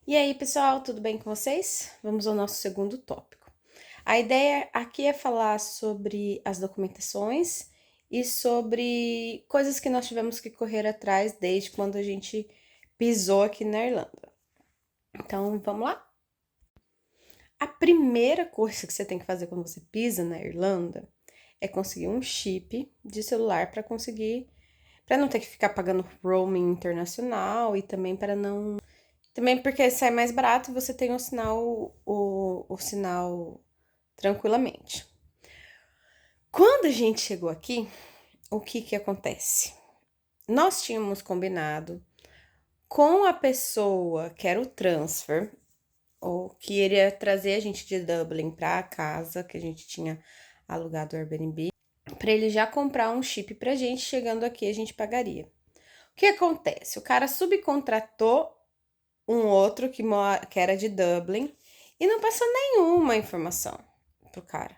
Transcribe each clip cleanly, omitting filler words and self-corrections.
E aí, pessoal, tudo bem com vocês? Vamos ao nosso segundo tópico. A ideia aqui é falar sobre as documentações e sobre coisas que nós tivemos que correr atrás desde quando a gente pisou aqui na Irlanda. Então, vamos lá? A primeira coisa que você tem que fazer quando você pisa na Irlanda é conseguir um chip de celular para não ter que ficar pagando roaming internacional e também para não também porque sai mais barato e você tem o sinal tranquilamente. Quando a gente chegou aqui, o que que acontece? Nós tínhamos combinado com a pessoa que era o transfer, ou que iria trazer a gente de Dublin para a casa que a gente tinha alugado o Airbnb, para ele já comprar um chip pra gente, chegando aqui a gente pagaria. O que acontece? O cara subcontratou um outro que era de Dublin e não passou nenhuma informação pro cara.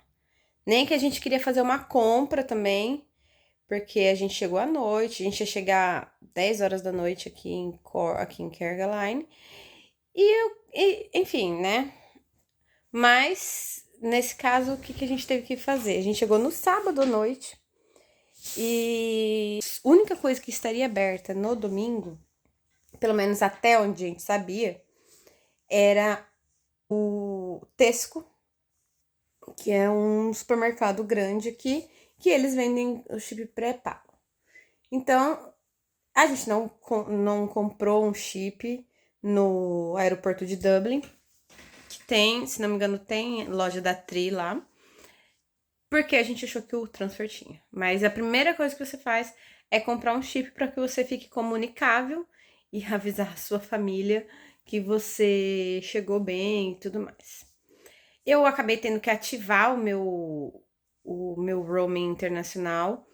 Nem que a gente queria fazer uma compra também, porque a gente chegou à noite, a gente ia chegar 10 horas da noite aqui em Kerguelen. Enfim, né? Mas, nesse caso, o que, que a gente teve que fazer? A gente chegou no sábado à noite e a única coisa que estaria aberta no domingo, pelo menos até onde a gente sabia, era o Tesco, que é um supermercado grande aqui, que eles vendem o chip pré-pago. Então, a gente não comprou um chip no aeroporto de Dublin, que tem, se não me engano, tem loja da Tri lá, porque a gente achou que o transfer tinha. Mas a primeira coisa que você faz é comprar um chip para que você fique comunicável e avisar a sua família que você chegou bem e tudo mais. Eu acabei tendo que ativar o meu roaming internacional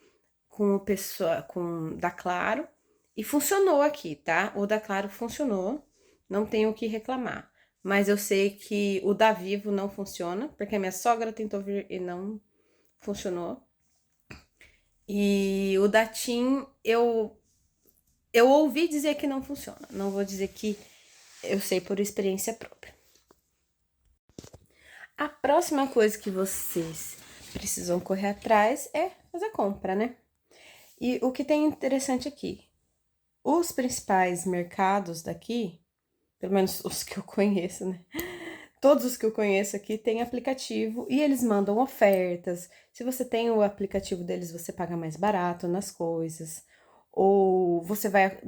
com o pessoa com da Claro e funcionou aqui, tá? O da Claro funcionou, não tenho o que reclamar. Mas eu sei que o da Vivo não funciona, porque a minha sogra tentou vir e não funcionou. E o da TIM eu ouvi dizer que não funciona. Não vou dizer que eu sei por experiência própria. A próxima coisa que vocês precisam correr atrás é fazer compra, né? E o que tem interessante aqui, os principais mercados daqui, pelo menos os que eu conheço, né? Todos os que eu conheço aqui têm aplicativo e eles mandam ofertas. Se você tem o aplicativo deles, você paga mais barato nas coisas. Ou você vai,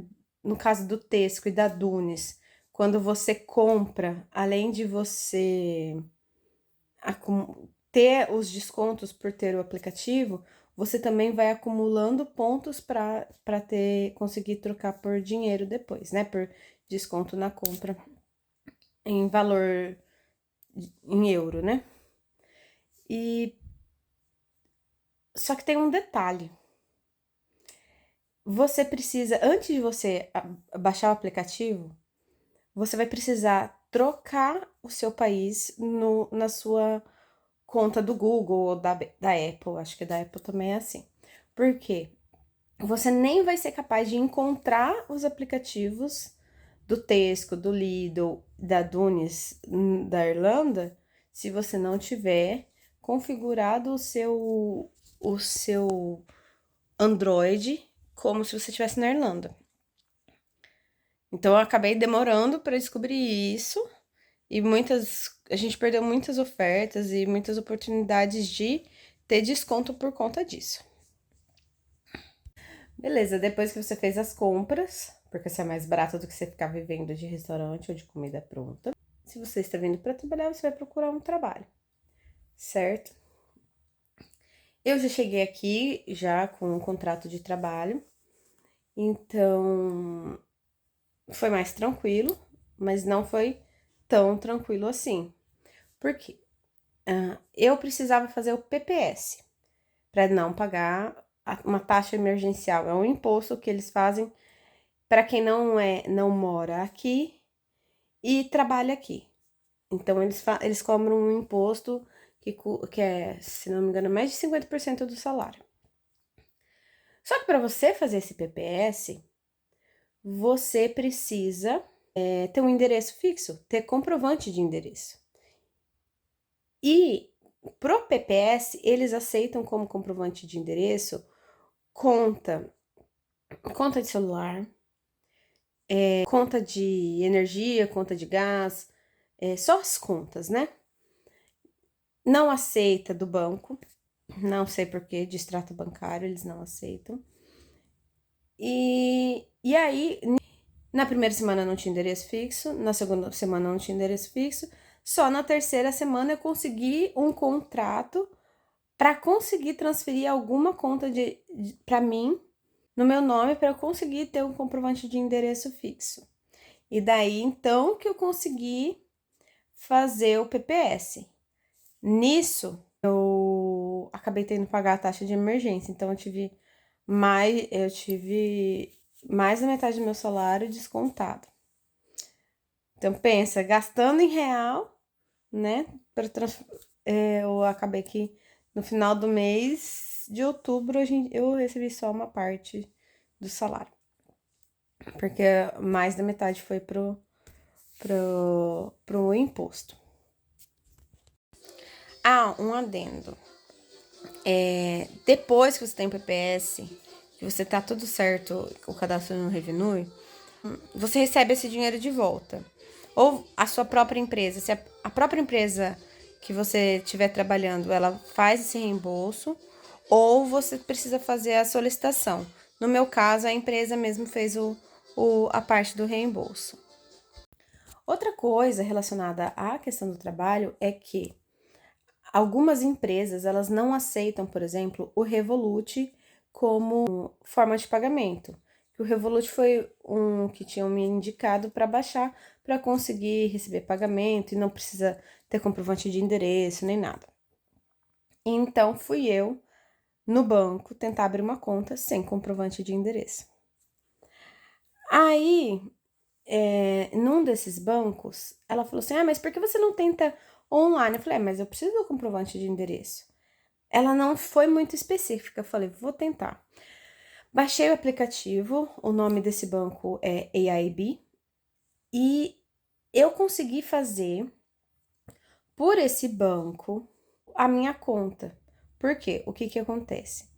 no caso do Tesco e da Dunes, quando você compra, além de você ter os descontos por ter o aplicativo, você também vai acumulando pontos para ter conseguir trocar por dinheiro depois, né? Por desconto na compra em valor em euro, né? E só que tem um detalhe. Você precisa, antes de você baixar o aplicativo, você vai precisar trocar o seu país na sua conta do Google ou da Apple. Acho que da Apple também é assim. Por quê? Você nem vai ser capaz de encontrar os aplicativos do Tesco, do Lidl, da Dunes, da Irlanda, se você não tiver configurado o seu Android como se você estivesse na Irlanda. Então eu acabei demorando para descobrir isso e a gente perdeu muitas ofertas e muitas oportunidades de ter desconto por conta disso. Beleza, depois que você fez as compras, porque isso é mais barato do que você ficar vivendo de restaurante ou de comida pronta. Se você está vindo para trabalhar, você vai procurar um trabalho, certo? Eu já cheguei aqui já com um contrato de trabalho, então foi mais tranquilo, mas não foi tão tranquilo assim. Por quê? Eu precisava fazer o PPS para não pagar uma taxa emergencial. É um imposto que eles fazem para quem não mora aqui e trabalha aqui. Então eles cobram um imposto que é, se não me engano, mais de 50% do salário. Só que para você fazer esse PPS, você precisa ter um endereço fixo, ter comprovante de endereço. E pro PPS, eles aceitam como comprovante de endereço conta de celular, conta de energia, conta de gás, só as contas, né? Não aceita do banco, não sei porquê, de extrato bancário, eles não aceitam. E aí, na primeira semana não tinha endereço fixo, na segunda semana não tinha endereço fixo, só na terceira semana eu consegui um contrato para conseguir transferir alguma conta para mim, no meu nome, para eu conseguir ter um comprovante de endereço fixo. E daí então que eu consegui fazer o PPS. Nisso, eu acabei tendo que pagar a taxa de emergência, então eu tive mais da metade do meu salário descontado. Então pensa, gastando em real, né? Eu acabei que no final do mês de outubro eu recebi só uma parte do salário. Porque mais da metade foi pro imposto. Ah, um adendo. Depois que você tem PPS, que você tá tudo certo, o cadastro no Revenue, você recebe esse dinheiro de volta. Ou a sua própria empresa, se a própria empresa que você estiver trabalhando, ela faz esse reembolso, ou você precisa fazer a solicitação. No meu caso, a empresa mesmo fez a parte do reembolso. Outra coisa relacionada à questão do trabalho é que algumas empresas, elas não aceitam, por exemplo, o Revolut como forma de pagamento. O Revolut foi um que tinham me indicado para baixar para conseguir receber pagamento e não precisa ter comprovante de endereço nem nada. Então fui eu no banco tentar abrir uma conta sem comprovante de endereço. Aí, num desses bancos, ela falou assim: mas por que você não tenta online? Eu falei: mas eu preciso do comprovante de endereço. Ela não foi muito específica. Eu falei: vou tentar. Baixei o aplicativo, o nome desse banco é AIB, e eu consegui fazer por esse banco a minha conta. Por quê? O que que acontece?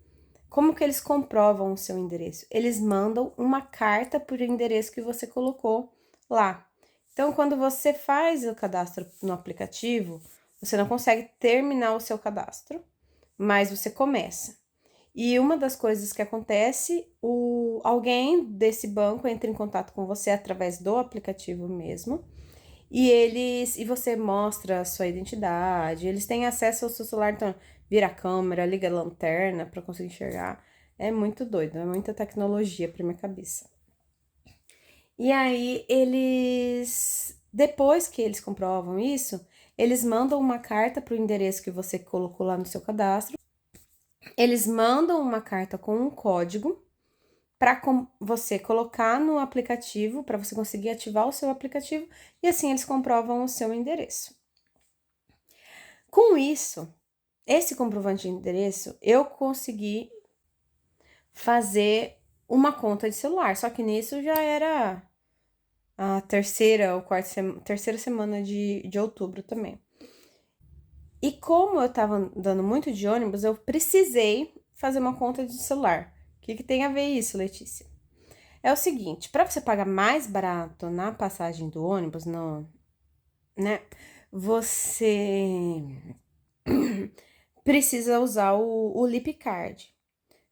Como que eles comprovam o seu endereço? Eles mandam uma carta por endereço que você colocou lá. Então, quando você faz o cadastro no aplicativo, você não consegue terminar o seu cadastro, mas você começa. E uma das coisas que acontece, alguém desse banco entra em contato com você através do aplicativo mesmo, e você mostra a sua identidade, eles têm acesso ao seu celular, então vira a câmera, liga a lanterna para conseguir enxergar. É muito doido, é muita tecnologia para minha cabeça. E aí depois que eles comprovam isso, eles mandam uma carta para o endereço que você colocou lá no seu cadastro. Eles mandam uma carta com um código para você colocar no aplicativo, para você conseguir ativar o seu aplicativo, e assim eles comprovam o seu endereço. Com isso, esse comprovante de endereço, eu consegui fazer uma conta de celular, só que nisso já era a terceira semana de outubro também. E como eu tava andando muito de ônibus, eu precisei fazer uma conta de celular. O que tem a ver isso, Letícia? É o seguinte, para você pagar mais barato na passagem do ônibus, não, né? Você precisa usar o Lipcard.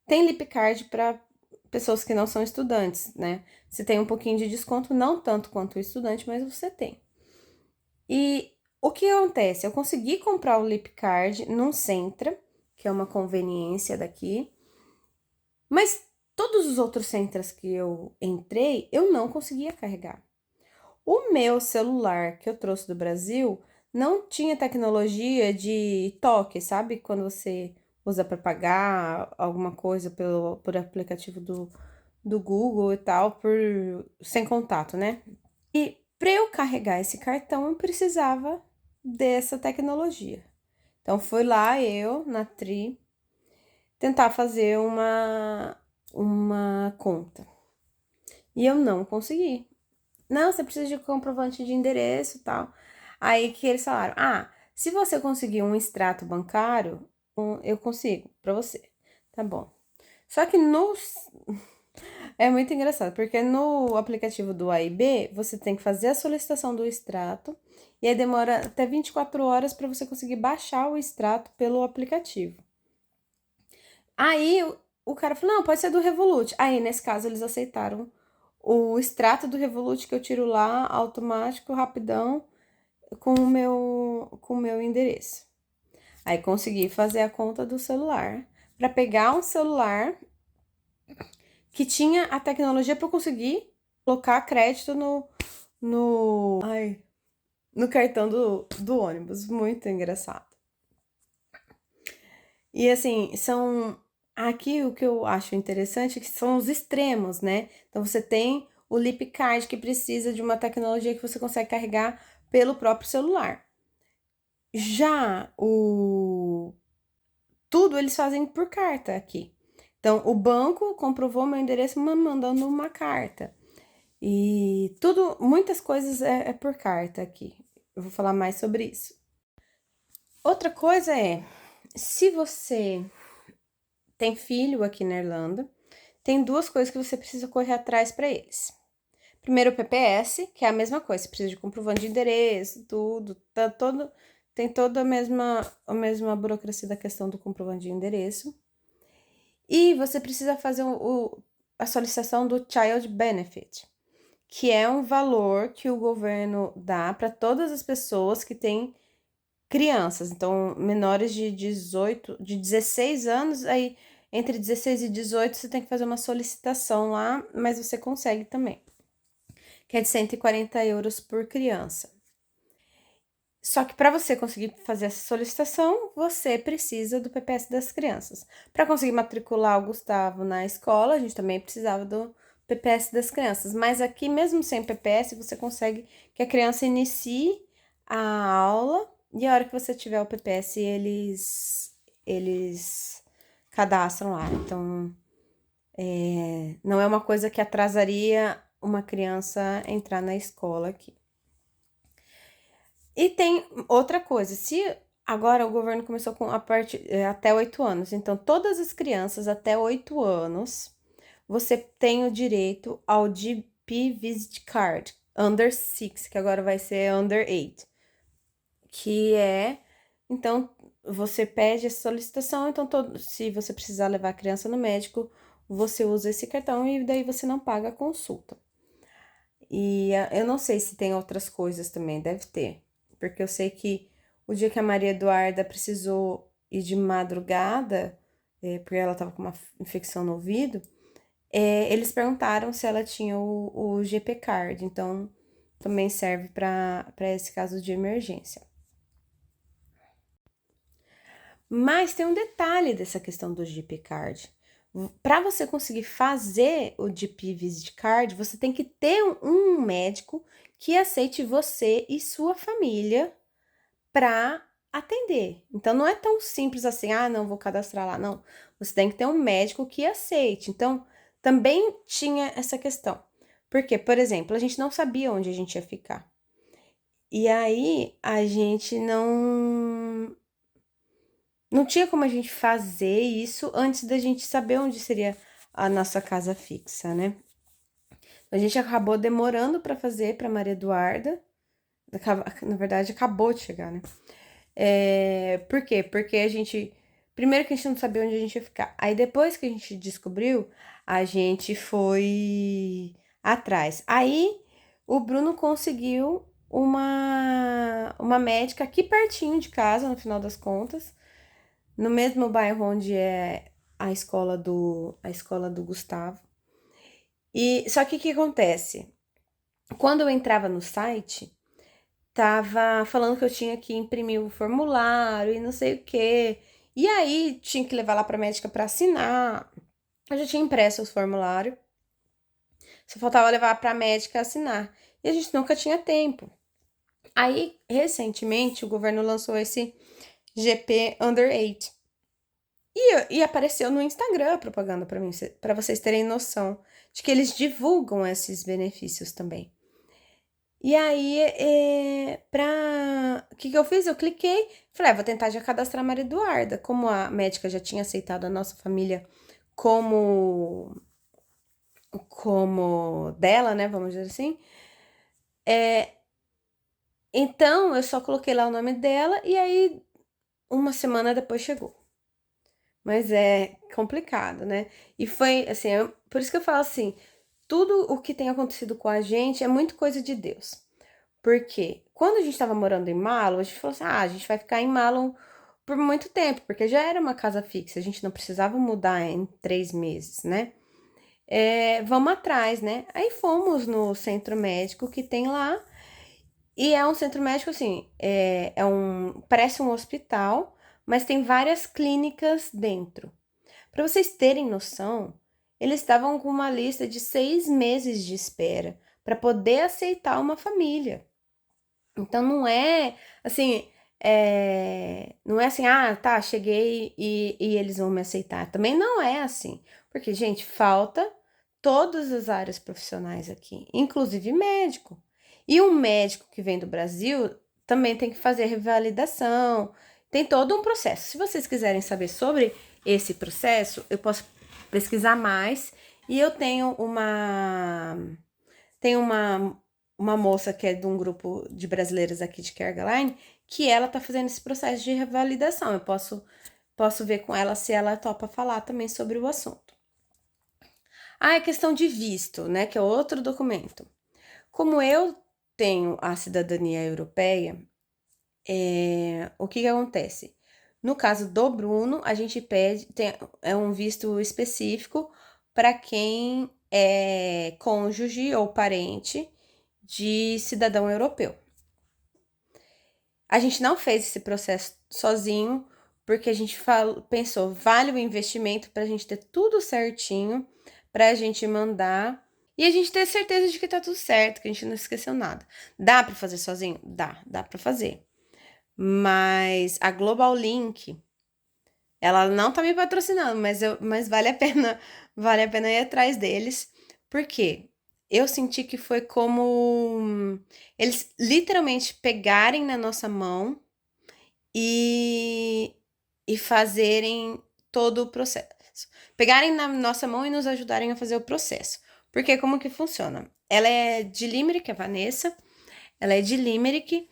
Tem Lipcard para pessoas que não são estudantes, né? Você tem um pouquinho de desconto, não tanto quanto o estudante, mas você tem. E o que acontece? Eu consegui comprar o Lipcard num Centra, que é uma conveniência daqui, mas todos os outros Centras que eu entrei, eu não conseguia carregar. O meu celular que eu trouxe do Brasil não tinha tecnologia de toque, sabe? Quando você usa para pagar alguma coisa por aplicativo do Google e tal, sem contato, né? E para eu carregar esse cartão, eu precisava dessa tecnologia. Então, fui lá eu, na Tri, tentar fazer uma conta. E eu não consegui. não, você precisa de comprovante de endereço e tal. Aí que eles falaram, se você conseguir um extrato bancário, eu consigo pra você. Tá bom. Só que é muito engraçado, porque no aplicativo do AIB, você tem que fazer a solicitação do extrato, e aí demora até 24 horas para você conseguir baixar o extrato pelo aplicativo. Aí o cara falou: não, pode ser do Revolut. Aí, nesse caso, eles aceitaram o extrato do Revolut que eu tiro lá, automático, rapidão, com o meu endereço. Aí consegui fazer a conta do celular para pegar um celular que tinha a tecnologia para eu conseguir colocar crédito no cartão do ônibus. Muito engraçado. E assim, aqui o que eu acho interessante é que são os extremos, né? Então você tem o Lip Card que precisa de uma tecnologia que você consegue carregar pelo próprio celular. Já o tudo eles fazem por carta aqui. Então o banco comprovou meu endereço me mandando uma carta. E tudo, muitas coisas é por carta aqui. Eu vou falar mais sobre isso. Outra coisa é, se você tem filho aqui na Irlanda, tem duas coisas que você precisa correr atrás para eles. Primeiro, o PPS, que é a mesma coisa, você precisa de comprovante de endereço, tudo, tem toda a mesma burocracia da questão do comprovante de endereço. E você precisa fazer a solicitação do Child Benefit, que é um valor que o governo dá para todas as pessoas que têm crianças, então menores de 16 anos, aí entre 16 e 18 você tem que fazer uma solicitação lá, mas você consegue também, que é de 140 euros por criança. Só que para você conseguir fazer essa solicitação, você precisa do PPS das crianças. Para conseguir matricular o Gustavo na escola, a gente também precisava do PPS das crianças. Mas aqui, mesmo sem PPS, você consegue que a criança inicie a aula e a hora que você tiver o PPS, eles cadastram lá. Então, não é uma coisa que atrasaria uma criança entrar na escola aqui. E tem outra coisa, se agora o governo começou com a parte até 8 anos, então todas as crianças até 8 anos, você tem o direito ao GP Visit Card Under 6, que agora vai ser Under 8, que é, então, você pede essa solicitação, então se você precisar levar a criança no médico, você usa esse cartão e daí você não paga a consulta. E eu não sei se tem outras coisas também, deve ter. Porque eu sei que o dia que a Maria Eduarda precisou ir de madrugada, porque ela tava com uma infecção no ouvido, eles perguntaram se ela tinha o GP Card. Então, também serve para esse caso de emergência. Mas tem um detalhe dessa questão do GP Card. Para você conseguir fazer o GP Visit Card, você tem que ter um médico que aceite você e sua família para atender. Então não é tão simples assim, não vou cadastrar lá, não. Você tem que ter um médico que aceite. Então também tinha essa questão. Porque, por exemplo, a gente não sabia onde a gente ia ficar. E aí a gente não tinha como a gente fazer isso antes da gente saber onde seria a nossa casa fixa, né? A gente acabou demorando para fazer para Maria Eduarda. Na verdade, acabou de chegar, né? Por quê? Porque a gente. Primeiro que a gente não sabia onde a gente ia ficar. Aí depois que a gente descobriu, a gente foi atrás. Aí o Bruno conseguiu uma médica aqui pertinho de casa, no final das contas, no mesmo bairro onde é a escola do Gustavo. E só que o que acontece? Quando eu entrava no site, tava falando que eu tinha que imprimir o formulário e não sei o quê. E aí tinha que levar lá pra médica para assinar. Eu já tinha impresso os formulários. Só faltava levar pra médica assinar. E a gente nunca tinha tempo. Aí, recentemente, o governo lançou esse GP Under 8. E apareceu no Instagram a propaganda para mim, para vocês terem noção de que eles divulgam esses benefícios também. E aí, o que que eu fiz? Eu cliquei, falei, vou tentar já cadastrar a Maria Eduarda. Como a médica já tinha aceitado a nossa família como, como dela, né, vamos dizer assim. Então, eu só coloquei lá o nome dela e aí, uma semana depois chegou. Mas é complicado, né? E foi, assim, por isso que eu falo assim, tudo o que tem acontecido com a gente é muito coisa de Deus. Porque quando a gente estava morando em Malon, a gente falou assim: a gente vai ficar em Malon por muito tempo, porque já era uma casa fixa, a gente não precisava mudar em 3 meses, né? Vamos atrás, né? Aí fomos no centro médico que tem lá, e é um centro médico assim, parece um hospital, mas tem várias clínicas dentro. Para vocês terem noção, eles estavam com uma lista de 6 meses de espera para poder aceitar uma família. Então não é assim, tá, cheguei e eles vão me aceitar. Também não é assim, porque, gente, falta todas as áreas profissionais aqui, inclusive médico. E um médico que vem do Brasil também tem que fazer revalidação, tem todo um processo. Se vocês quiserem saber sobre esse processo, eu posso pesquisar mais e eu tenho uma moça que é de um grupo de brasileiras aqui de Kerguelen, que ela tá fazendo esse processo de revalidação. Eu posso ver com ela se ela topa falar também sobre o assunto. É questão de visto, né, que é outro documento. Como eu tenho a cidadania europeia, o que que acontece? No caso do Bruno, a gente é um visto específico para quem é cônjuge ou parente de cidadão europeu. A gente não fez esse processo sozinho, porque a gente pensou, vale o investimento para a gente ter tudo certinho, para a gente mandar e a gente ter certeza de que tá tudo certo, que a gente não esqueceu nada. Dá para fazer sozinho? Dá para fazer. Mas a Global Link, ela não tá me patrocinando, mas vale a pena ir atrás deles. Por quê? Eu senti que foi como eles literalmente pegarem na nossa mão e, e fazerem todo o processo. Pegarem na nossa mão e nos ajudarem a fazer o processo. Porque como que funciona? Ela é de Limerick, a Vanessa. Ela é de Limerick.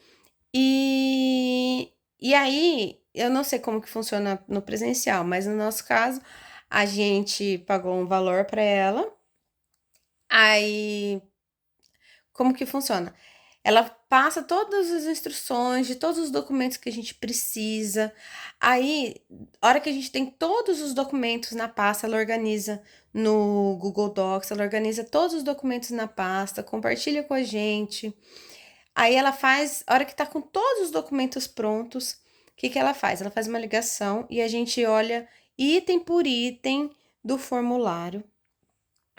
E aí, eu não sei como que funciona no presencial, mas no nosso caso, a gente pagou um valor para ela. Aí, como que funciona? Ela passa todas as instruções de todos os documentos que a gente precisa. Aí, a hora que a gente tem todos os documentos na pasta, ela organiza no Google Docs, ela organiza todos os documentos na pasta, compartilha com a gente. Aí ela faz, a hora que tá com todos os documentos prontos, o que que ela faz? Ela faz uma ligação e a gente olha item por item do formulário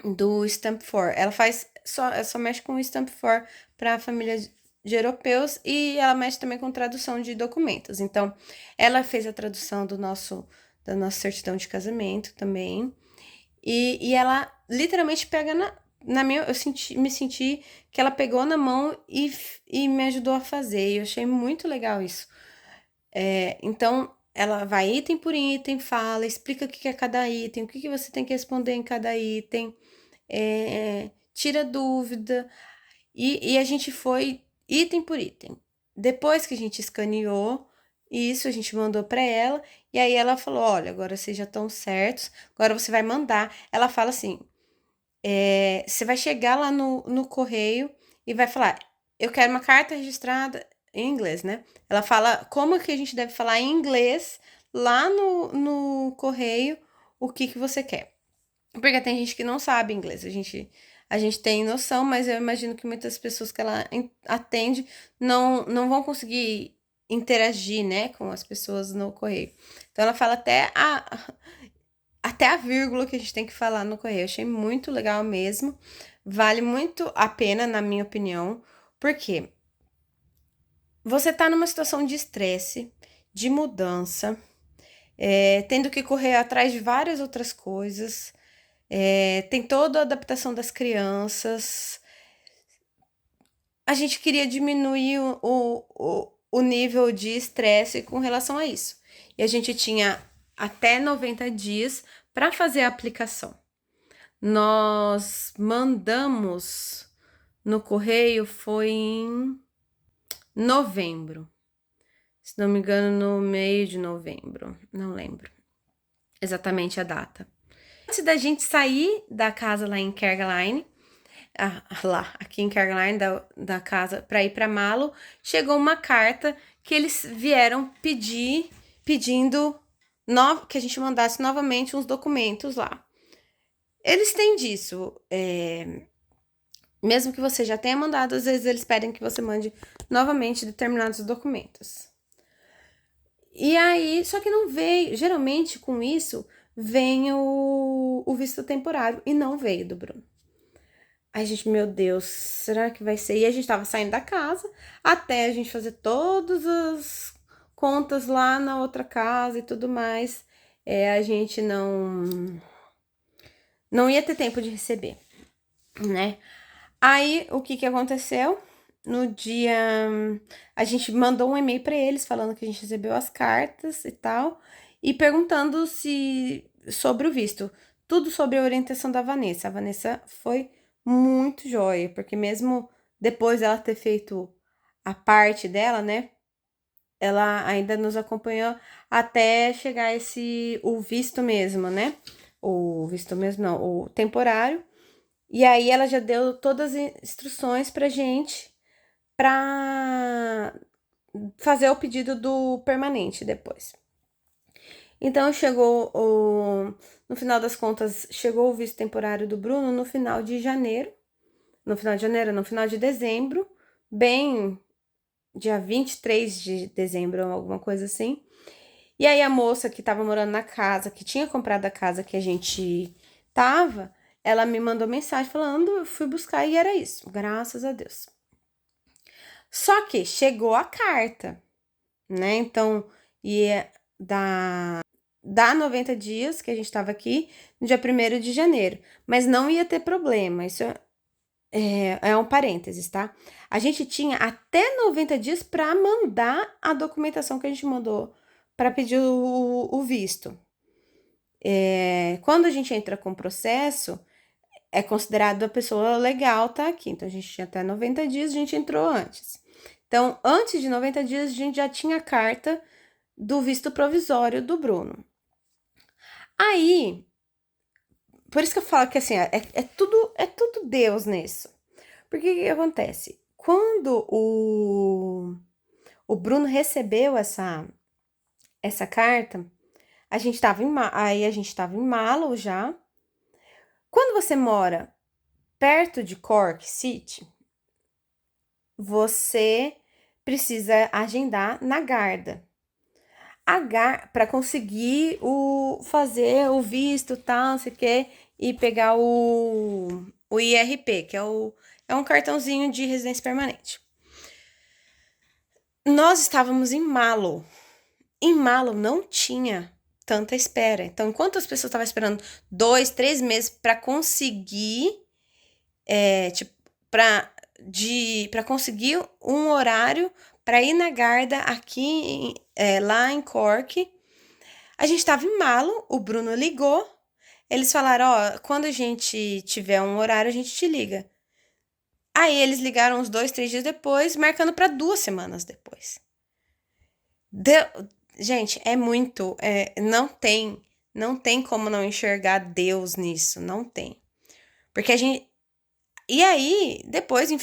do Stamp 4. Ela só mexe com o Stamp 4 para a família de europeus e ela mexe também com tradução de documentos. Então, ela fez a tradução da nossa certidão de casamento também. E ela literalmente pega na minha. Me senti que ela pegou na mão e me ajudou a fazer. E eu achei muito legal isso. Então, ela vai item por item, fala, explica o que é cada item, o que você tem que responder em cada item, tira dúvida. E a gente foi item por item. Depois que a gente escaneou isso, a gente mandou para ela. E aí ela falou: olha, agora vocês já estão certos, agora você vai mandar. Ela fala assim: você vai chegar lá no correio e vai falar: eu quero uma carta registrada em inglês, né? Ela fala como que a gente deve falar em inglês lá no correio o que que você quer. Porque tem gente que não sabe inglês, a gente tem noção, mas eu imagino que muitas pessoas que ela atende não vão conseguir interagir, né, com as pessoas no correio. Então ela fala até a vírgula que a gente tem que falar no correio. Eu achei muito legal mesmo. Vale muito a pena, na minha opinião, porque você tá numa situação de estresse, de mudança, tendo que correr atrás de várias outras coisas, tem toda a adaptação das crianças. a gente queria diminuir o nível de estresse com relação a isso. E a gente tinha até 90 dias para fazer a aplicação. Nós mandamos no correio foi em novembro. Se não me engano, no meio de novembro. Não lembro exatamente a data. Antes da gente sair da casa lá em Kerguelen, aqui em Kerguelen, da casa, para ir para Malo, chegou uma carta que eles vieram pedindo que a gente mandasse novamente uns documentos lá. Eles têm disso, mesmo que você já tenha mandado, às vezes eles pedem que você mande novamente determinados documentos. E aí, só que não veio, geralmente com isso vem o visto temporário, e não veio do Bruno. Aí a gente, meu Deus, será que vai ser? E a gente tava saindo da casa até a gente fazer todas as contas lá na outra casa e tudo mais. A gente não ia ter tempo de receber, né? Aí o que aconteceu? No dia a gente mandou um e-mail para eles falando que a gente recebeu as cartas e tal e perguntando se sobre o visto, tudo sobre a orientação da Vanessa. A Vanessa foi muito joia, porque mesmo depois dela ter feito a parte dela, né? Ela ainda nos acompanhou até chegar o visto mesmo, né? O visto mesmo não, o temporário. E aí ela já deu todas as instruções pra gente pra fazer o pedido do permanente depois. Então chegou no final das contas, chegou o visto temporário do Bruno no final de janeiro. No final de dezembro, bem dia 23 de dezembro, alguma coisa assim. E aí a moça que tava morando na casa, que tinha comprado a casa que a gente tava, ela me mandou mensagem falando, eu fui buscar e era isso, graças a Deus. Só que chegou a carta, né? Então, ia dar 90 dias que a gente tava aqui, no dia 1º de janeiro. Mas não ia ter problema, isso é um parênteses, tá? A gente tinha até 90 dias para mandar a documentação que a gente mandou para pedir o visto. Quando a gente entra com processo, é considerado a pessoa legal tá aqui. Então, a gente tinha até 90 dias, a gente entrou antes. Então, antes de 90 dias, a gente já tinha a carta do visto provisório do Bruno. Aí, por isso que eu falo que assim, é tudo Deus nisso. Porque o que acontece? Quando o Bruno recebeu essa carta, a gente tava aí a gente tava em Malo já. Quando você mora perto de Cork City, você precisa agendar na Garda. Para conseguir fazer o visto, tal, não sei o quê, e pegar o IRP, que é um cartãozinho de residência permanente. Nós estávamos em Malo. Em Malo não tinha tanta espera. Então, enquanto as pessoas estavam esperando 2, 3 meses para conseguir, para conseguir um horário para ir na Garda aqui, lá em Cork, a gente estava em Malo, o Bruno ligou, eles falaram, ó, quando a gente tiver um horário, a gente te liga. Aí eles ligaram uns 2, 3 dias depois, marcando para 2 semanas depois. Gente, é muito, não tem como não enxergar Deus nisso, não tem. Porque a gente, e aí, depois, em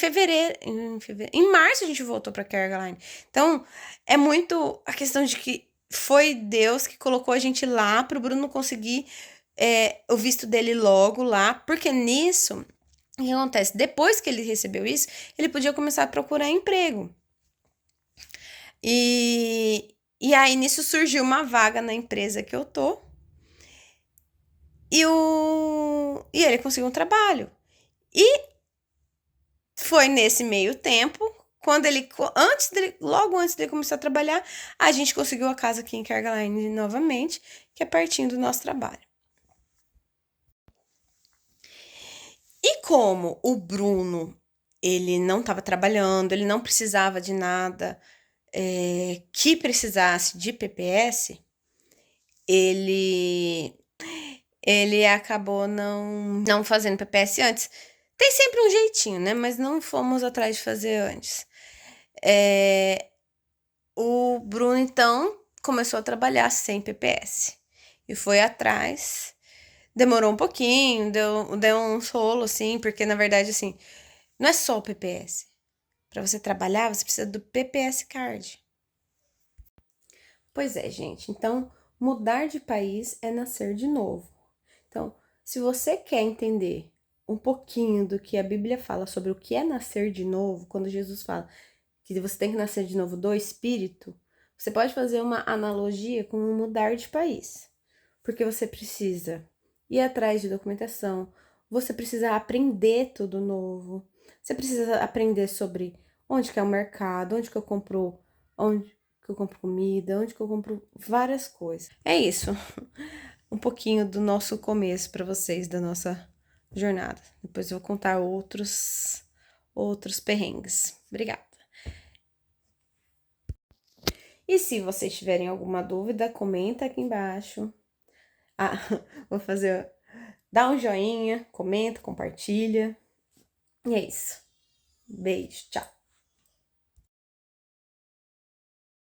março a gente voltou pra Caroline. Então, é muito a questão de que foi Deus que colocou a gente lá pro Bruno conseguir o visto dele logo lá, porque nisso, o que acontece? Depois que ele recebeu isso, ele podia começar a procurar emprego. E aí, nisso surgiu uma vaga na empresa que eu tô, e ele conseguiu um trabalho. E foi nesse meio tempo, quando logo antes dele começar a trabalhar, a gente conseguiu a casa aqui em Kerguelen novamente, que é pertinho do nosso trabalho. E como o Bruno, ele não estava trabalhando, ele não precisava de nada que precisasse de PPS, ele ele acabou não fazendo PPS antes. Tem sempre um jeitinho, né? Mas não fomos atrás de fazer antes. O Bruno, então, começou a trabalhar sem PPS. E foi atrás. Demorou um pouquinho, deu um rolo, assim, porque na verdade, assim, não é só o PPS. Para você trabalhar, você precisa do PPS Card. Pois é, gente. Então, mudar de país é nascer de novo. Então, se você quer entender um pouquinho do que a Bíblia fala sobre o que é nascer de novo, quando Jesus fala que você tem que nascer de novo do Espírito, você pode fazer uma analogia com mudar de país. Porque você precisa ir atrás de documentação, você precisa aprender tudo novo, você precisa aprender sobre onde que é o mercado, onde que eu compro comida, onde que eu compro várias coisas. É isso. Um pouquinho do nosso começo para vocês, da nossa jornada. Depois eu vou contar outros perrengues. Obrigada. E se vocês tiverem alguma dúvida, comenta aqui embaixo. Ah, vou fazer. Dá um joinha, comenta, compartilha. E é isso. Beijo, tchau.